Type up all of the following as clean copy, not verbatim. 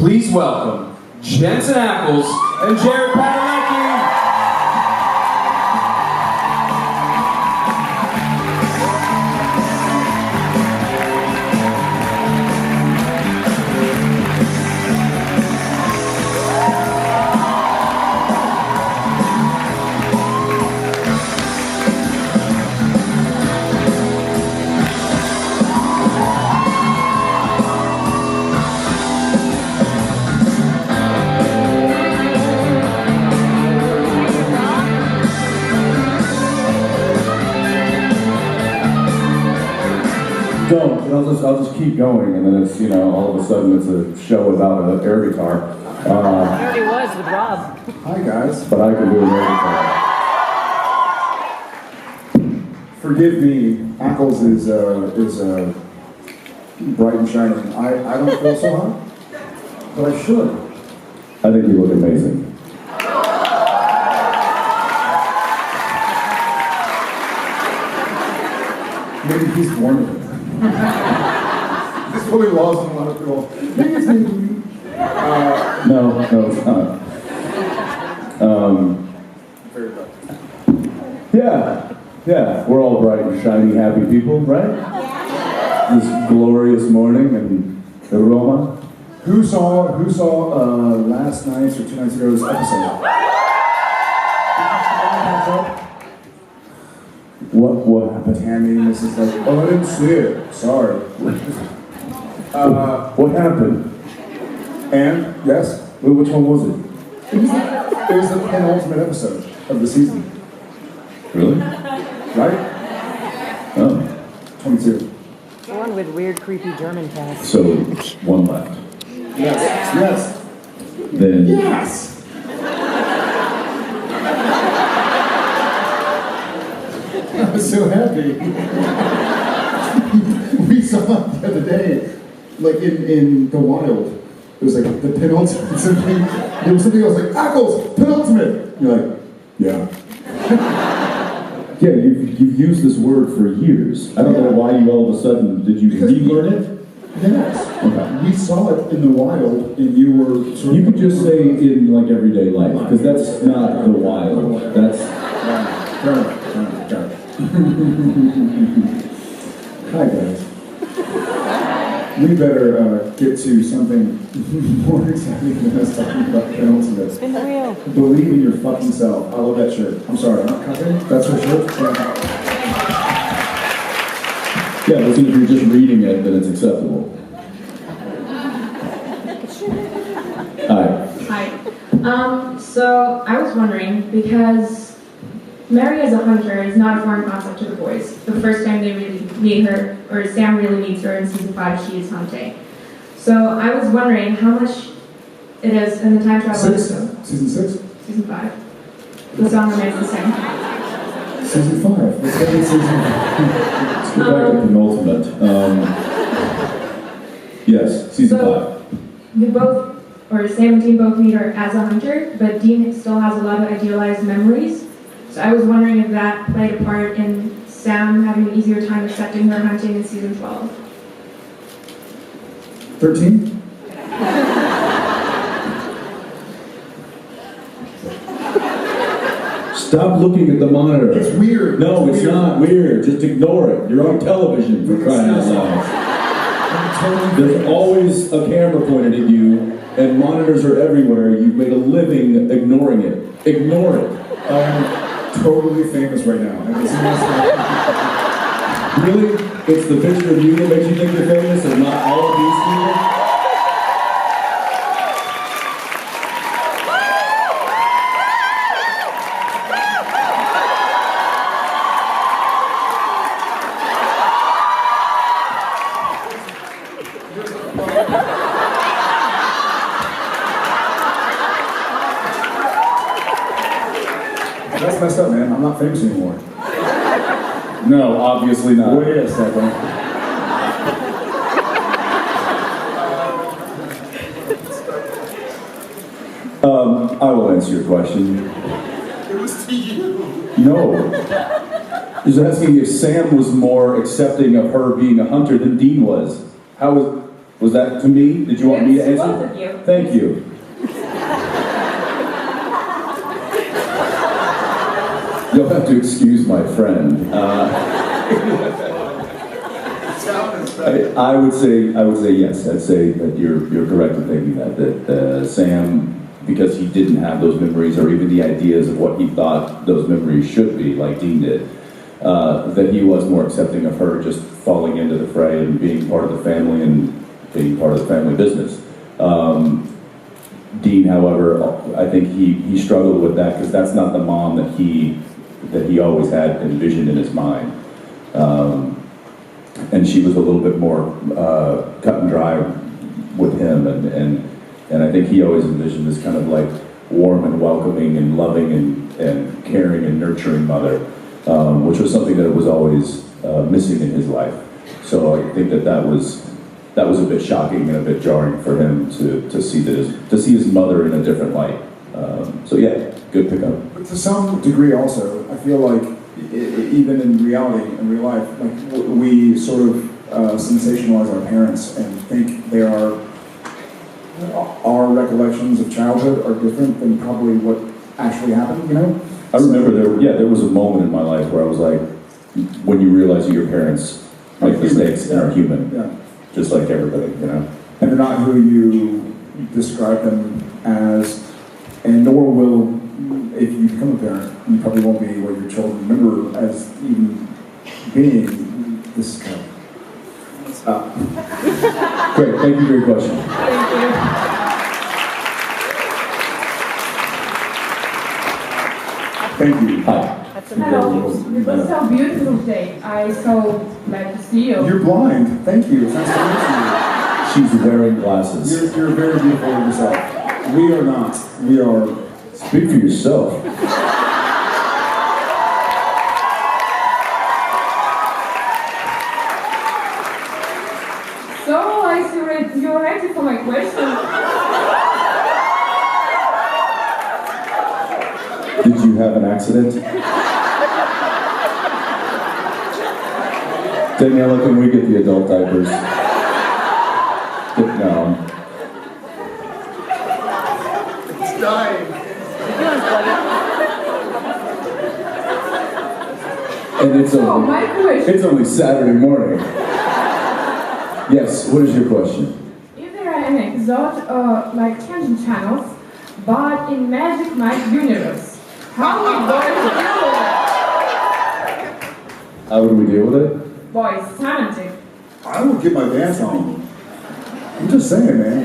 Please welcome Jensen Ackles and Jared Padalecki. Don't. I'll just keep going, and then it's, you know, all of a sudden it's a show about an air guitar. It already was with Rob. Hi guys, but I can do an air guitar. Forgive me, Ackles is bright and shining. I don't feel so hot, but I should. I think you look amazing. Maybe he's born with it. This really lost a lot of people. Maybe it's me. No, it's not. Yeah, we're all bright and shiny, happy people, right? This glorious morning in Roma. Who saw last night's or 2 nights ago's episode? What happened? Tammy, Mrs. like, oh, I didn't see it. Sorry. What happened? And, yes, which one was it? It was the penultimate episode of the season. Really? Right? Oh. 22. The one with weird, creepy German cats. So, one left. Yes. Then... Yes! I was so happy. We saw it the other day, like in the wild. It was like the penultimate something. There was something else like, Ackles, penultimate! You're like, yeah. Yeah, you've used this word for years. I don't know why you all of a sudden, did you relearn it? Yes. Okay. We saw it in the wild, and you were sort of... You could just say in like everyday life, because that's not the wild. That's... Got it. Hi guys. We better get to something more exciting than us talking about penultimate. Spin the wheel. Believe in your fucking self. I love that shirt. I'm sorry, I'm not cutting. That's her shirt. Yeah, listen, if you're just reading it, then it's acceptable. Hi. So I was wondering, because Mary as a hunter is not a foreign concept to the boys. The first time they really meet her, or Sam really meets her in season 5, she is hunting. So I was wondering how much it is in the time travel episode. Season 6? Season 5. The song remains the same. Season 5. Let's get into season 5. Let's go back to penultimate. Yes, season 5. We both, or Sam and Dean both meet her as a hunter, but Dean still has a lot of idealized memories. So I was wondering if that played a part in Sam having an easier time accepting her hunting in season 12. 13? Stop looking at the monitor. It's weird. No, it's not weird. Just ignore it. You're on television, for crying out loud. There's always a camera pointed at you, and monitors are everywhere. You've made a living ignoring it. Ignore it. Totally famous right now. Really? It's the picture of you that makes you think you're famous and not all of these people? That's messed up, man. I'm not famous anymore. No, obviously not. Wait a second. I will answer your question. It was to you. No. He was asking if Sam was more accepting of her being a hunter than Dean was. How was... Was that to me? Did you want me to It's answer? both of you. Thank you. You'll have to excuse my friend. I would say yes. I'd say that you're correct in thinking that Sam, because he didn't have those memories or even the ideas of what he thought those memories should be, like Dean did, that he was more accepting of her just falling into the fray and being part of the family and being part of the family business. Dean, however, I think he struggled with that because that's not the mom that he always had envisioned in his mind. And she was a little bit more cut and dry with him, and I think he always envisioned this kind of like warm and welcoming and loving and caring and nurturing mother, which was something that was always missing in his life. So I think that was a bit shocking and a bit jarring for him to see his mother in a different light. So yeah, good pickup. But to some degree also, I feel like even in reality, in real life, like we sort of sensationalize our parents and think they are, our recollections of childhood are different than probably what actually happened, you know? I remember there was a moment in my life where I was like, when you realize that your parents make mistakes and are human, just like everybody, you know? And they're not who you describe them as, and nor will, if you become a parent, you probably won't be what your children remember as even being this kind of. Great, thank you for your question. Thank you. Thank you. Hi. Hello. It was so beautiful today. I so glad to see you. You're blind. Thank you. It's nice to meet She's wearing glasses. you. You're very beautiful yourself. We are not. We are. Speak for yourself. So I see you're ready for my question. Did you have an accident? Daniela, can we get the adult diapers? No. It's dying. And So my question. it's only Saturday morning. Yes, what is your question? If there are an episode like changing channels, but in Magic Mike universe, how are we going to deal with it? How would we deal with it? Boys, semantic. I will get my dance on. I'm just saying, man.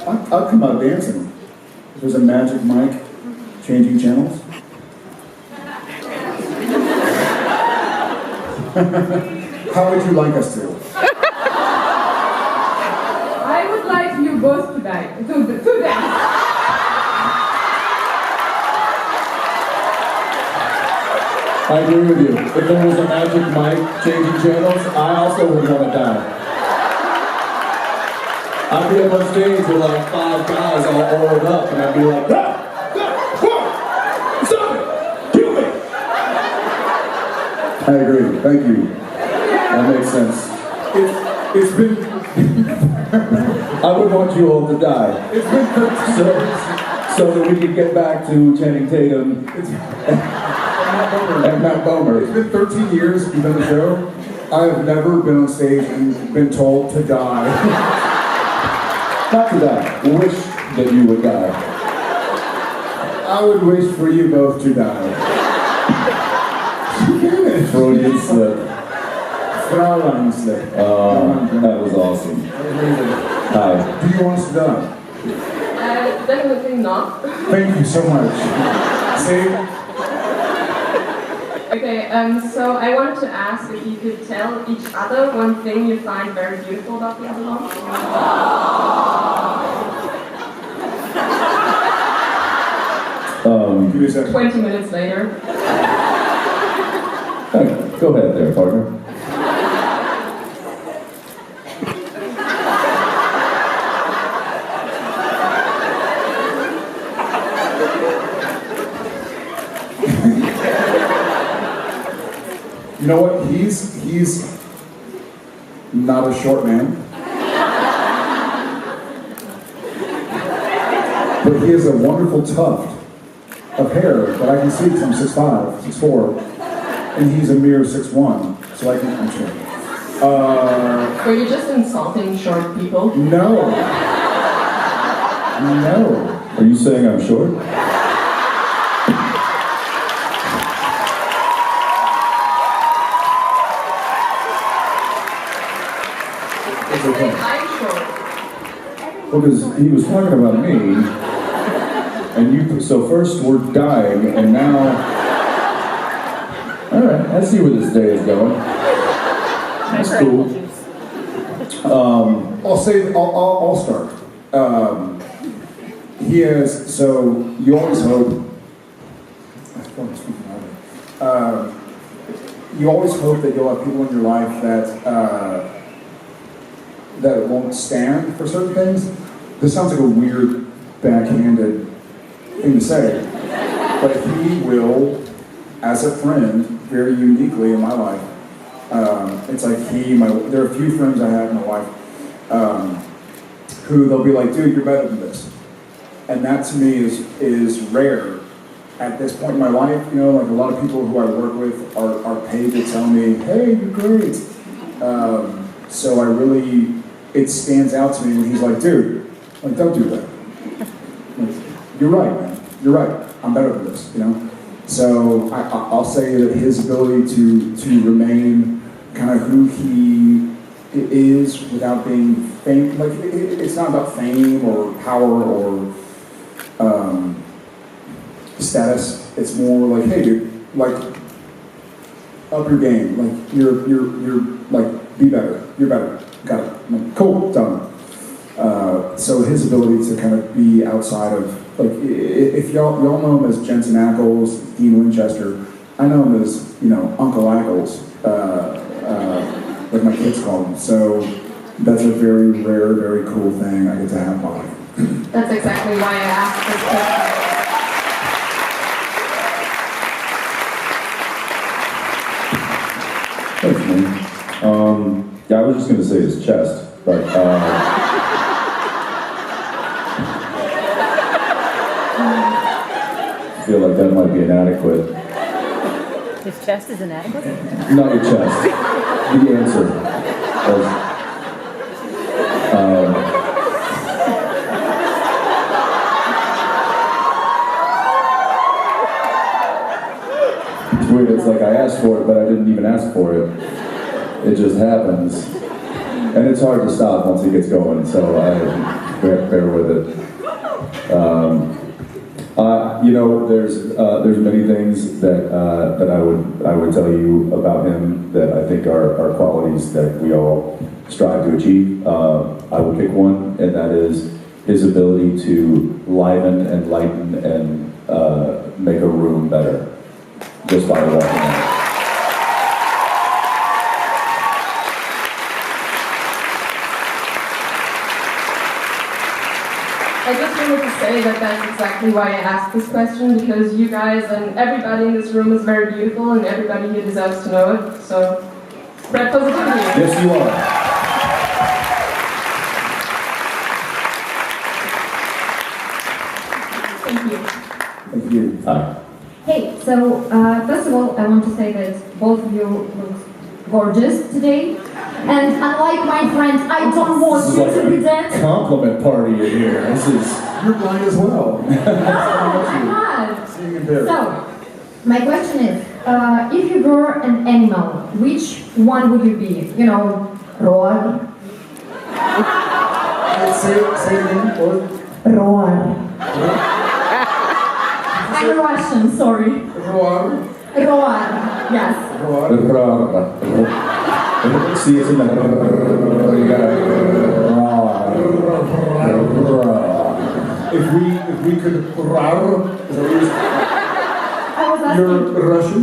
I'd come out dancing. If there's a Magic Mike changing channels. How would you like us to? I would like you both to die. To dance. I agree with you. If there was a Magic Mike changing channels, I also would want to die. I'd be up on stage with like 5 guys all oiled up, and I'd be like, stop it! Kill me! I agree. Thank you. That makes sense. It's been I would want you all to die. it's been 13 So that we can get back to Channing Tatum and Matt Bomer. It's been 13 years you've done the show. I have never been on stage and been told to die. Not to die. Wish that you would die. I would wish for you both to die. Freudian slip. Fraulein slip. That was awesome. Hi. Do you want us to die? Definitely not. Thank you so much. See? Okay, so I wanted to ask if you could tell each other one thing you find very beautiful about the other one. Give me a second. 20 minutes later. Go ahead there, partner. You know what? He's not a short man. but he has a wonderful tuft of hair that I can see because I'm 6'5", 6'4", and he's a mere 6'1", so I can, I'm sure. Were you just insulting short people? No. No. Are you saying I'm short? It's okay. I'm short. Well, because he was talking about me, and you, so first we're dying, and now, all right, I see where this day is going. That's cool. I'll start. He has, so you always hope, you always hope that you'll have people in your life that won't stand for certain things. This sounds like a weird, backhanded thing to say, but he will, as a friend, very uniquely in my life. It's like there are a few friends I have in my life who they'll be like, dude, you're better than this. And that to me is rare at this point in my life. You know, like a lot of people who I work with are paid to tell me, hey, you're great. So it stands out to me when he's like, dude, like, don't do that. Like, you're right, man. You're right. I'm better than this, you know? So I'll say that his ability to remain kind of who he is without being fame, like it's not about fame or power or status. It's more like, hey, dude, like up your game. Like you're like be better. You're better. Got it. I'm like, cool, done. So his ability to kind of be outside of, like, if y'all know him as Jensen Ackles, Dean Winchester, I know him as, you know, Uncle Ackles, like my kids call him. So that's a very rare, very cool thing I get to have in my life. That's exactly why I asked this question. Thanks, man. Yeah, I was just going to say his chest, but I feel like that might be inadequate. His chest is inadequate? Not your chest. The answer. It's weird, it's like I asked for it, but I didn't even ask for it. It just happens. And it's hard to stop once it gets going, so I bear with it. You know, there's many things that I would tell you about him that I think are qualities that we all strive to achieve. I will pick one, and that is his ability to liven and lighten and make a room better just by walking out. I just wanted to say that that's exactly why I asked this question, because you guys and everybody in this room is very beautiful and everybody here deserves to know it. So, spread positivity. Yes, you are. Thank you. Thank you. Hi. Hey, so first of all, I want to say that both of you look gorgeous today. And unlike my friends, I don't want This is you like to be a dead. compliment party in here. This is. You're blind as well. Oh, I'm not. Seeing impaired. So, my question is, if you were an animal, which one would you be? You know, roar? Say it again. What? Roar. I'm Russian, sorry. Roar. Roar, yes. Roar. See, it's in the. You gotta. If we could roar, is that what you're saying? I was asking. You're Russian?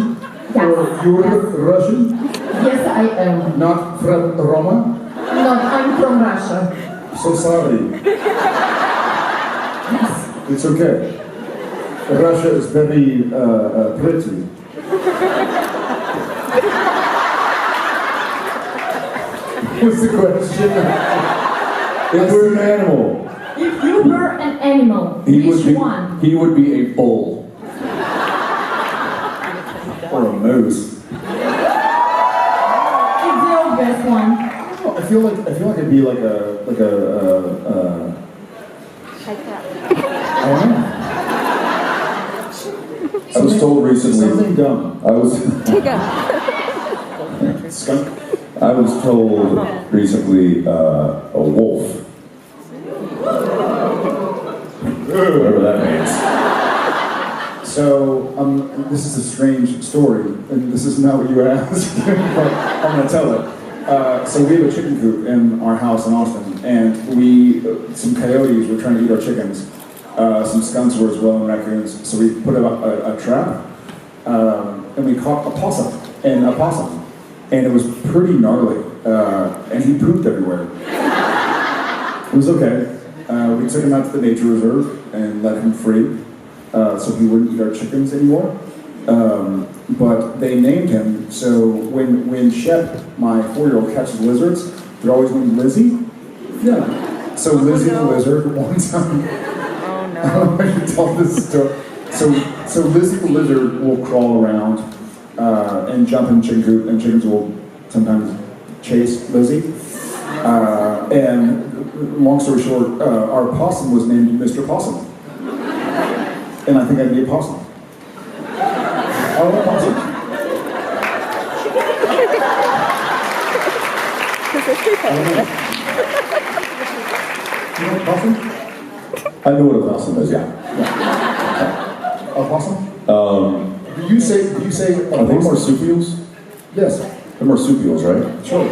Yes. Or you're Yes. Russian? Yes, I am. Not from Roma? No, I'm from Russia. So sorry. Yes. It's okay. Russia is very pretty. What's the question? If we're an animal, If you were an animal, which one? He would be a bull. Or a moose. It's the obvious one. I feel like it'd be like a I don't know. I was told recently. Something dumb. Skunk. I was told recently a wolf. Whatever that means. So, this is a strange story, and this is not what you asked, but I'm going to tell it. So we have a chicken coop in our house in Austin, and some coyotes were trying to eat our chickens. Some skunks were as well, and raccoons. So we put a trap, and we caught a possum, and it was pretty gnarly, and he pooped everywhere. It was okay. We took him out to the nature reserve and let him free, so he wouldn't eat our chickens anymore. But they named him, so when Shep, my 4-year-old, catches lizards, they're always named Lizzie. Yeah. So Lizzie the lizard, one time. Oh I don't know if I should tell this story. So Lizzie the lizard will crawl around and jump in chicken coop, and chickens will sometimes chase Lizzie. And long story short, our possum was named Mr. Possum. And I think I'd be a possum. I love possums. You know what a possum? I know what a possum is. Yeah. A possum? Do you say a Are they marsupials? Yes. They're marsupials, right? Sure.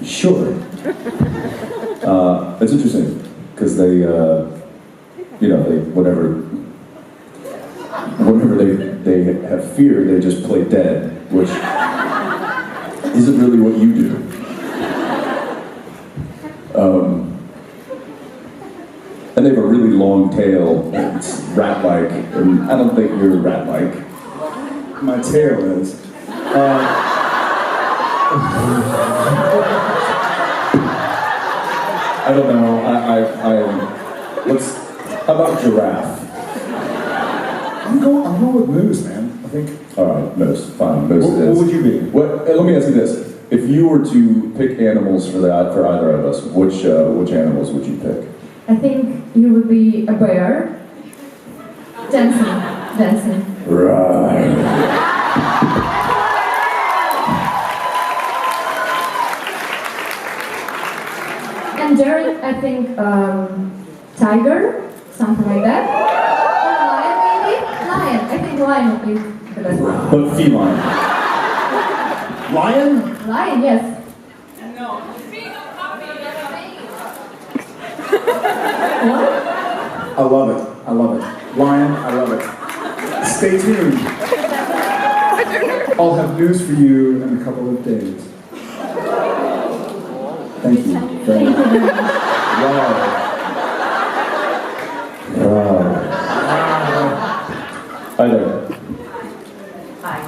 Sure. It's interesting because they, whenever they have fear, they just play dead, which isn't really what you do. And they have a really long tail, and it's rat-like, and I don't think you're rat-like. My tail is. I don't know. How about giraffe? I'm going with moose, man. I think. All right, moose. Fine, moose it is. What would you be? Let me ask you this: if you were to pick animals for either of us, which animals would you pick? I think you would be a bear. Dancing. Right. And Jared, I think tiger, something like that. Or lion, maybe? Lion. I think lion is the best one. But feline. Lion? Lion, yes. What? I love it. Lion, I love it. Stay tuned. I'll have news for you in a couple of days. Thank you very much. Wow. Hi there. Hi.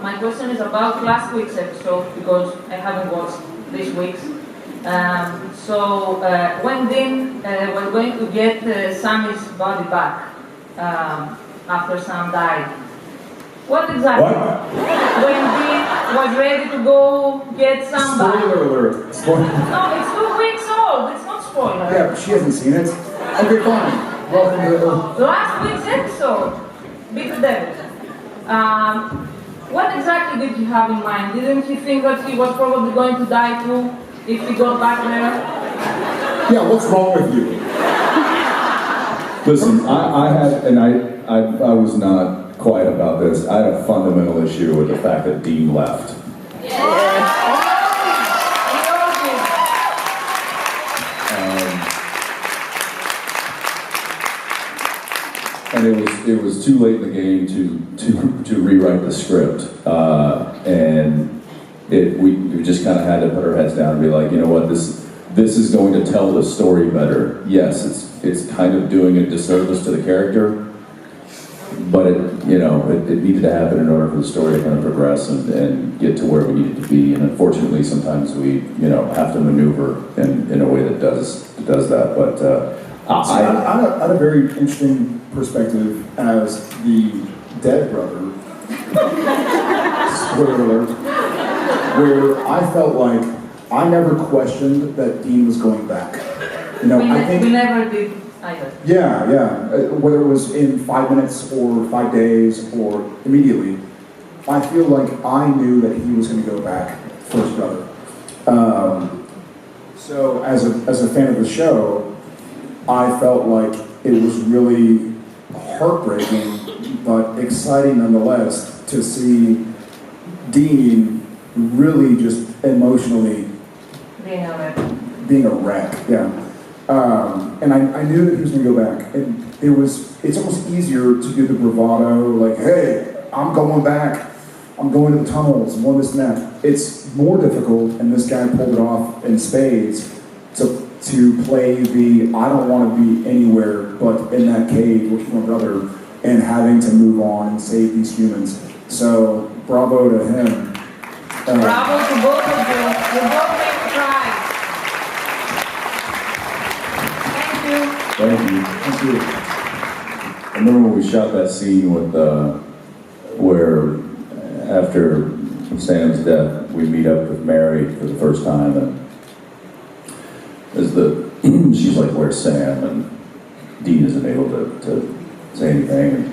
My question is about last week's episode because I haven't watched this week's. When Dean was going to get Sammy's body back after Sam died, what exactly? What? When Dean was ready to go get Sam back. Spoiler alert. Spoiler. No, it's 2 weeks old. It's not spoiler. Yeah, but she hasn't seen it. Okay, fine. Welcome to the... Last week's episode, Beat the Devil. What exactly did you have in mind? Didn't you think that he was probably going to die too if he got back there? Yeah, what's wrong with you? Listen, I was not quiet about this. I had a fundamental issue with the fact that Dean left. And it was too late in the game to rewrite the script, and we just kind of had to put our heads down and be like, you know what, this is going to tell the story better. Yes, it's kind of doing a disservice to the character, but it needed to happen in order for the story to kind of progress and get to where we needed to be. And unfortunately, sometimes we have to maneuver in a way that does does that. But I had a very interesting perspective as the dead brother. Spoiler alert. Where I felt like I never questioned that Dean was going back. You know, I think we never did either. Yeah. Whether it was in 5 minutes or 5 days or immediately, I feel like I knew that he was going to go back for his brother. So as a fan of the show, I felt like it was really heartbreaking, but exciting nonetheless to see Dean really just emotionally being a wreck. Yeah. And I knew that he was going to go back, and it's almost easier to do the bravado, like, hey, I'm going back, I'm going to the tunnels, and all this and that. It's more difficult, and this guy pulled it off in spades, to play the I don't want to be anywhere but in that cage with my brother, and having to move on and save these humans. So bravo to him. Bravo to both of you. You both make me cry. Thank you. Thank you. I remember when we shot that scene with where after Sam's death, we meet up with Mary for the first time, and she's like, "Where's Sam?" And Dean isn't able to say anything.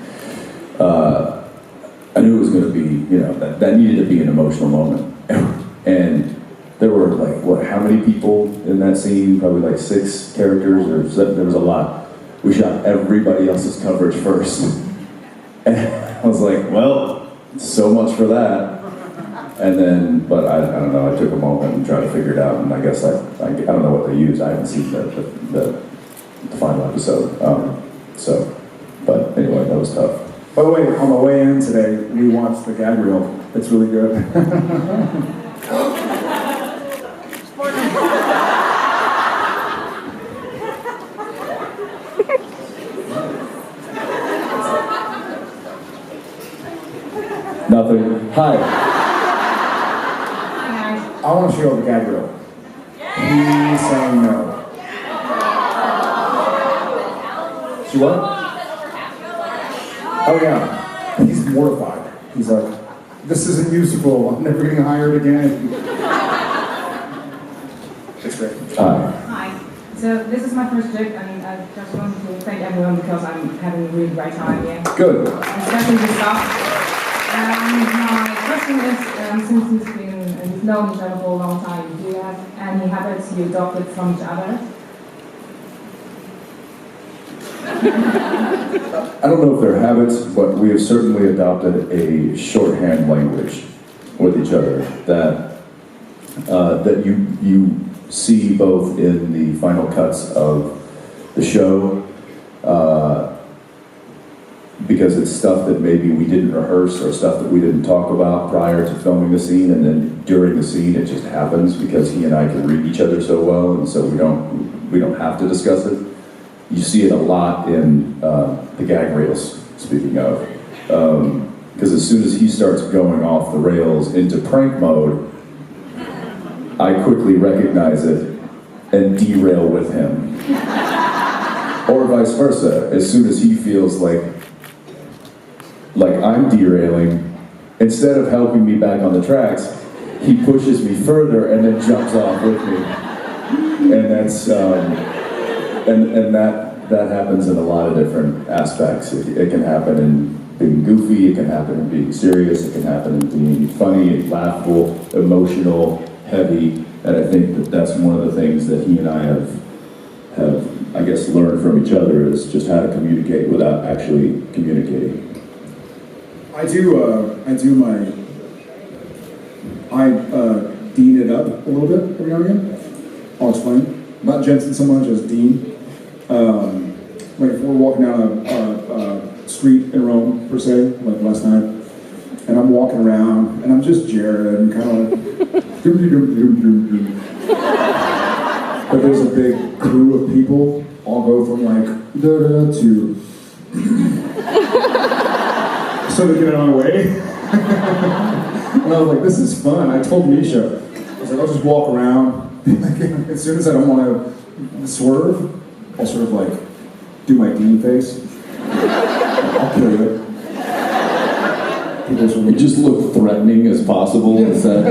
I knew it was going to be, that needed to be an emotional moment. And there were how many people in that scene? Probably like 6 characters or 7. There was a lot. We shot everybody else's coverage first. And I was like, well, so much for that. And then, but I don't know, I took a moment and tried to figure it out, and I guess I don't know what they used. I haven't seen the final episode. But anyway, that was tough. By the way, on the way in today, we watched the gag reel. It's really good. Nothing. Hi. I want to show you the gag reel. He's saying no. She what? Oh yeah. He's mortified. He's like, this isn't useful. I'm never getting hired again. It's great. Hi. So this is my first trip, and I just want to thank everyone because I'm having a really great time here. Good. Especially the staff. My question is, since you've known each other for a long time, do you have any habits you adopted from each other? I don't know if they're habits, but we have certainly adopted a shorthand language with each other that you see both in the final cuts of the show, because it's stuff that maybe we didn't rehearse or stuff that we didn't talk about prior to filming the scene, and then during the scene it just happens because he and I can read each other so well, and so we don't have to discuss it. You see it a lot in the gag reels, speaking of. Because as soon as he starts going off the rails into prank mode, I quickly recognize it and derail with him. Or vice versa. As soon as he feels like I'm derailing, instead of helping me back on the tracks, he pushes me further and then jumps off with me. And that's... And that happens in a lot of different aspects. It can happen in being goofy, it can happen in being serious, it can happen in being funny, laughable, emotional, heavy, and I think that's one of the things that he and I have I guess, learned from each other is just how to communicate without actually communicating. I Dean it up a little bit every now and again. I'll explain. Not Jensen so much as Dean. Like if we're walking down a street in Rome, per se, like last night, and I'm walking around, and I'm just Jared, and kind of like, but there's a big crew of people, all go from like, da-da to, so they get out of my way. And I was like, this is fun. I told Misha, I was like, I'll just walk around. As soon as I don't want to the swerve, I sort of like do my Dean face. I'll kill you. People sort You of just look threatening as possible. Is that?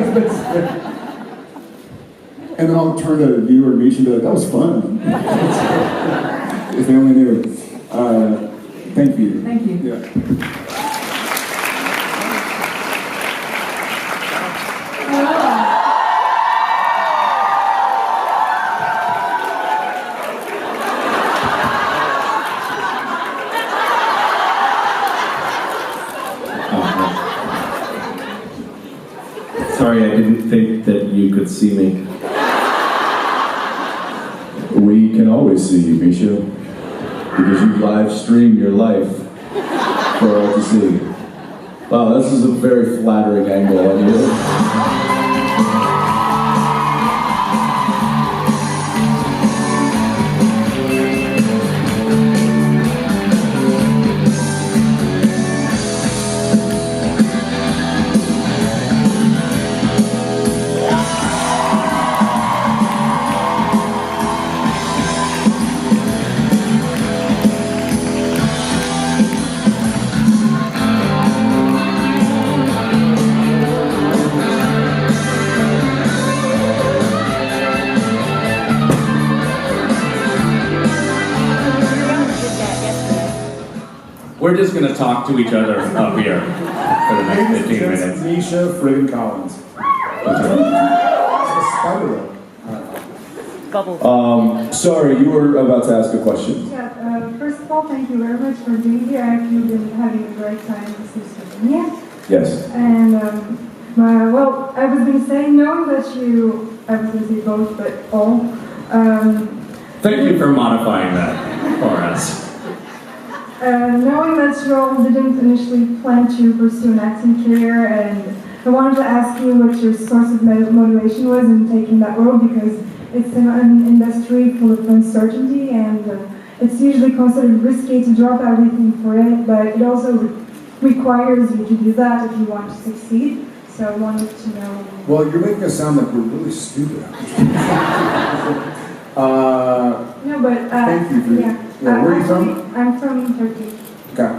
And then I'll turn to you or Misha and be like, that was fun. If they only knew. Thank you. Thank you. Yeah. Sorry, I didn't think that you could see me. We can always see you, Misha, because you live stream your life for all to see. Wow, this is a very flattering angle on you. We're just gonna talk to each other up here for the next 15 minutes. Misha friggin' Collins. It's a spider web. Bubbles. Sorry, you were about to ask a question. Yeah, first of all, thank you very much for being here. I've been having a great time this Slovenia. Yes. And, well, I was going to say, knowing that you, I was going to say both, but all. Thank you for modifying that for us. Knowing that you all didn't initially plan to pursue an acting career, and I wanted to ask you what your source of motivation was in taking that role, because it's an industry full of uncertainty, and it's usually considered risky to drop everything for it, but it also requires you to do that if you want to succeed. So I wanted to know. Well, you're making us sound like we're really stupid. No, but Thank you for yeah. where are you Actually, from? I'm from Turkey. Okay.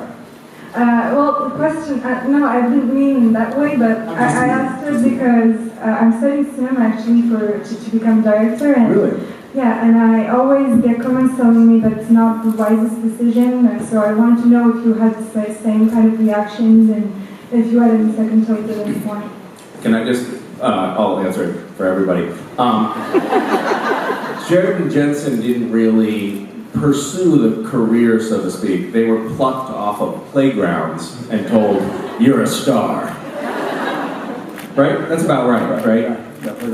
Well, the question, no, I didn't mean in that way, but I asked it because I'm studying cinema actually to become a director, and Really? yeah, and I always get comments telling me that it's not the wisest decision, and so I wanted to know if you had the same kind of reactions and if you had any second thoughts at any point. Can I just, I'll answer it for everybody. Jared and Jensen didn't really pursue the career, so to speak. They were plucked off of playgrounds and told, you're a star. Right? That's about right?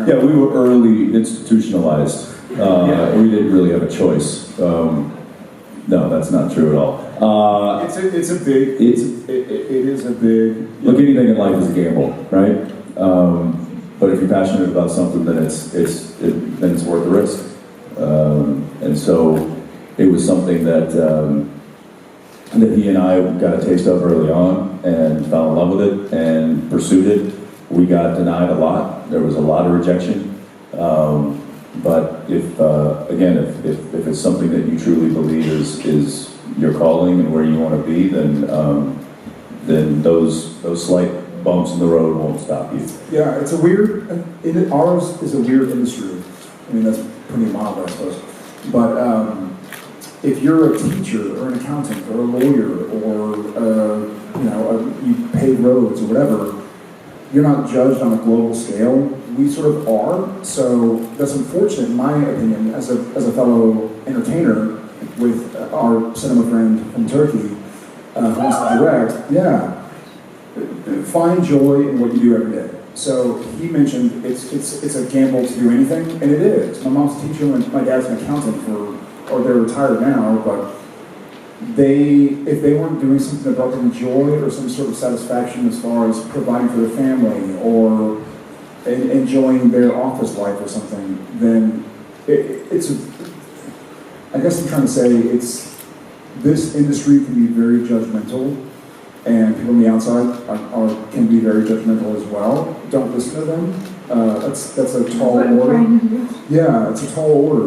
Yeah, we were early institutionalized. We didn't really have a choice. No, that's not true at all. It is a big. Look, anything in life is a gamble, right? But if you're passionate about something, then it's worth the risk. And so it was something that he and I got a taste of early on and fell in love with it and pursued it. We got denied a lot. There was a lot of rejection. But if it's something that you truly believe is your calling and where you want to be, then those slight bumps in the road won't stop you. Yeah, it's a weird. Ours is a weird industry. I mean, that's pretty mild, I suppose. But if you're a teacher or an accountant or a lawyer or you pave roads or whatever, you're not judged on a global scale. We sort of are, so that's unfortunate, in my opinion, as a fellow entertainer with our cinema friend from Turkey, who wants to direct. Yeah, find joy in what you do every day. So he mentioned it's a gamble to do anything, and it is. My mom's a teacher, and my dad's an accountant or they're retired now, but if they weren't doing something that brought them joy or some sort of satisfaction as far as providing for their family or enjoying their office life or something, then I guess I'm trying to say this industry can be very judgmental, and people on the outside can be very judgmental as well. Don't listen to them. That's a tall order. Yeah, it's a tall order.